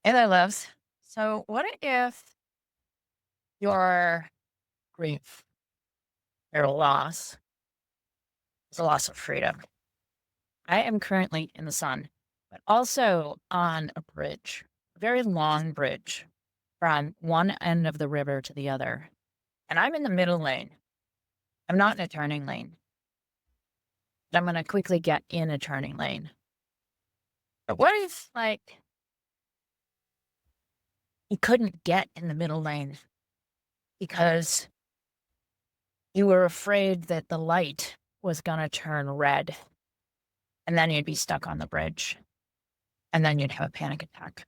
Hey there, loves. So, what if your grief, your loss, is a loss of freedom? I am currently in the sun, but also on a bridge, a very long bridge from one end of the river to the other. And I'm in the middle lane. I'm not in a turning lane, but I'm going to quickly get in a turning lane. But what if, you couldn't get in the middle lane because you were afraid that the light was going to turn red? And then you'd be stuck on the bridge, and then you'd have a panic attack.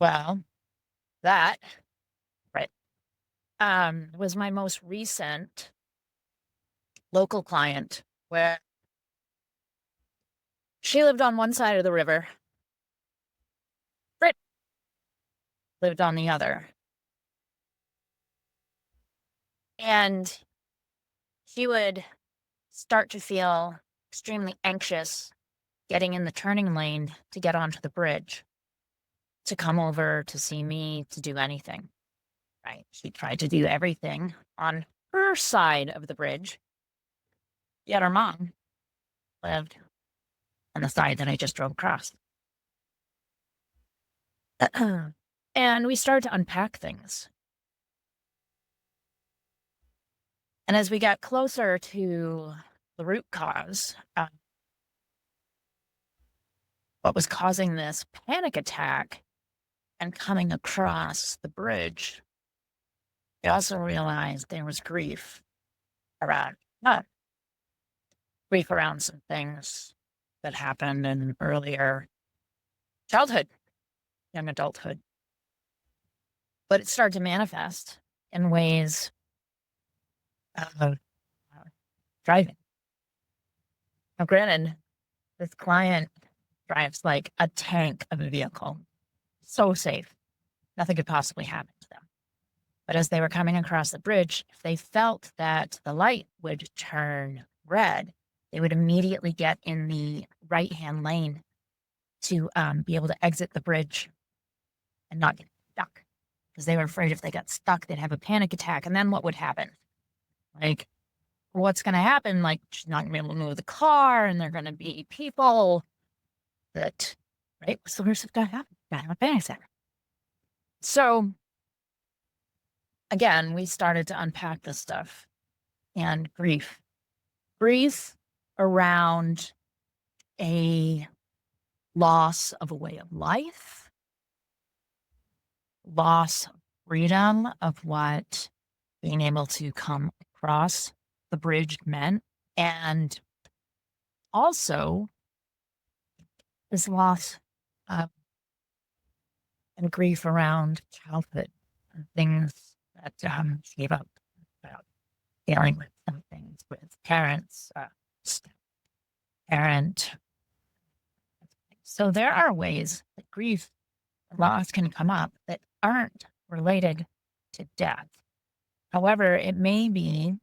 Well, that, right, was my most recent local client where she lived on one side of the river, Brit lived on the other. And she would start to feel extremely anxious getting in the turning lane to get onto the bridge, to come over to see me, to do anything, right? She tried to do everything on her side of the bridge, yet her mom lived on the side that I just drove across. And we started to unpack things. And as we got closer to the root cause, what was causing this panic attack and coming across the bridge, we also realized there was around, uh, grief around some things that happened in earlier childhood, young adulthood. But it started to manifest in ways of driving. Now, granted, this client drives like a tank of a vehicle, so safe. Nothing could possibly happen to them. But as they were coming across the bridge, if they felt that the light would turn red, they would immediately get in the right-hand lane to be able to exit the bridge and not get stuck. Because they were afraid if they got stuck, they'd have a panic attack. And then what would happen? Like, what's going to happen? Like, she's not going to be able to move the car, and there are going to be people that, right? What's the worst that's going to happen? Got to have a panic attack. So, again, we started to unpack this stuff and grief around a loss of a way of life, loss of freedom of what being able to come across the bridge meant, and also this loss of and grief around childhood and things that she gave up about dealing with some things with parents, parent. So there are ways that grief and loss can come up that aren't related to death. However, it may be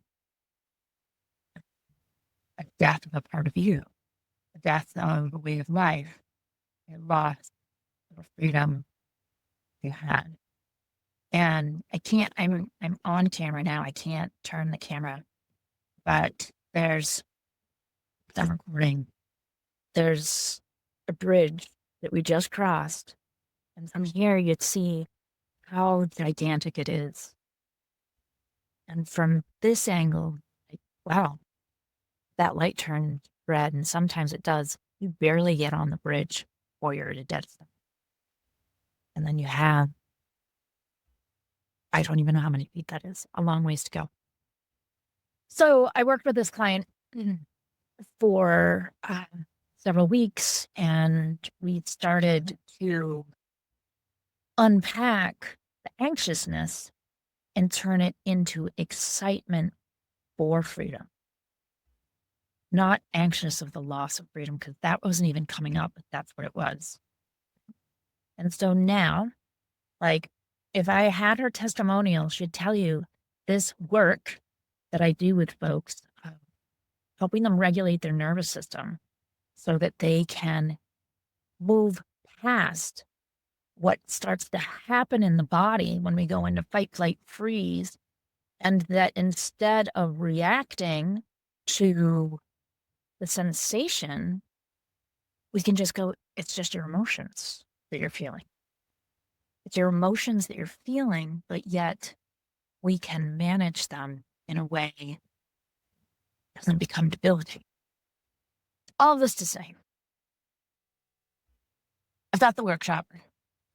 a death of a part of you, a death of a way of life, a loss of freedom you had. And I'm on camera now. I can't turn the camera, but I'm recording. There's a bridge that we just crossed. And from here, you'd see how gigantic it is. And from this angle, like, wow, that light turned red. And sometimes it does. You barely get on the bridge or you're at a dead stop. And then you have, I don't even know how many feet that is, a long ways to go. So I worked with this client for several weeks, and we started to unpack the anxiousness and turn it into excitement for freedom. Not anxious of the loss of freedom, because that wasn't even coming up, but that's what it was. And so now, like, if I had her testimonial, she'd tell you this work that I do with folks, helping them regulate their nervous system so that they can move past what starts to happen in the body when we go into fight, flight, freeze, and that instead of reacting to the sensation, we can just go, it's just your emotions that you're feeling. It's your emotions that you're feeling, but yet we can manage them in a way that doesn't become debilitating. All of this to say, I've got the workshop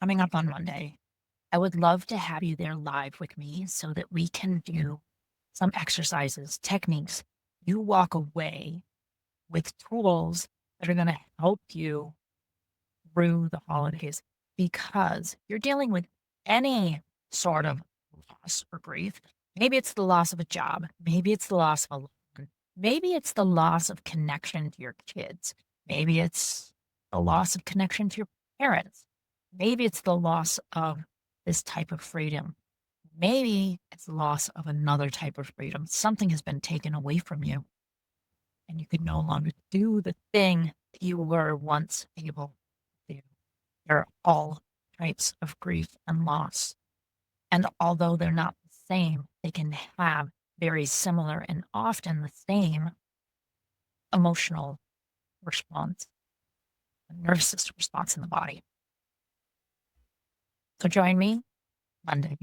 coming up on Monday. I would love to have you there live with me so that we can do some exercises, techniques. You walk away with tools that are going to help you through the holidays because you're dealing with any sort of loss or grief. Maybe it's the loss of a job. Maybe it's the loss of a loved one. Maybe it's the loss of connection to your kids. Maybe it's the loss of connection to your parents. Maybe it's the loss of this type of freedom. Maybe it's the loss of another type of freedom. Something has been taken away from you, and you can no longer do the thing that you were once able to do. There are all types of grief and loss. And although they're not the same, they can have very similar and often the same emotional response, nervous system response in the body. So join me Monday.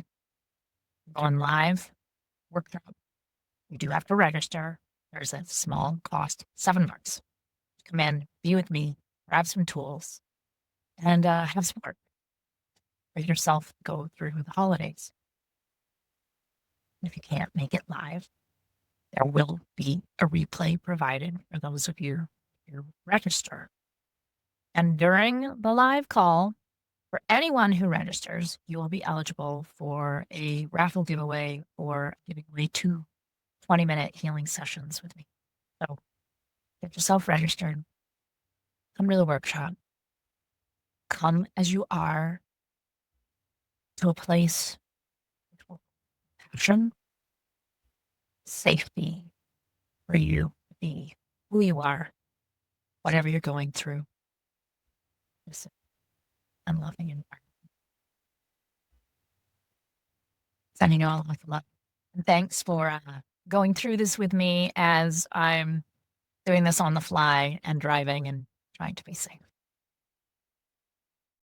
Going live workshop. You do have to register. There's a small cost, $7. Come in, be with me, grab some tools, and have some work for yourself. Go through the holidays. If you can't make it live, there will be a replay provided for those of you who register. And during the live call, for anyone who registers, you will be eligible for a raffle giveaway or giving away 2 20-minute healing sessions with me. So get yourself registered. Come to the workshop. Come as you are to a place of passion, safety for you to be who you are, whatever you're going through. Just and loving environment. Sending you all lots of love. And thanks for going through this with me as I'm doing this on the fly and driving and trying to be safe.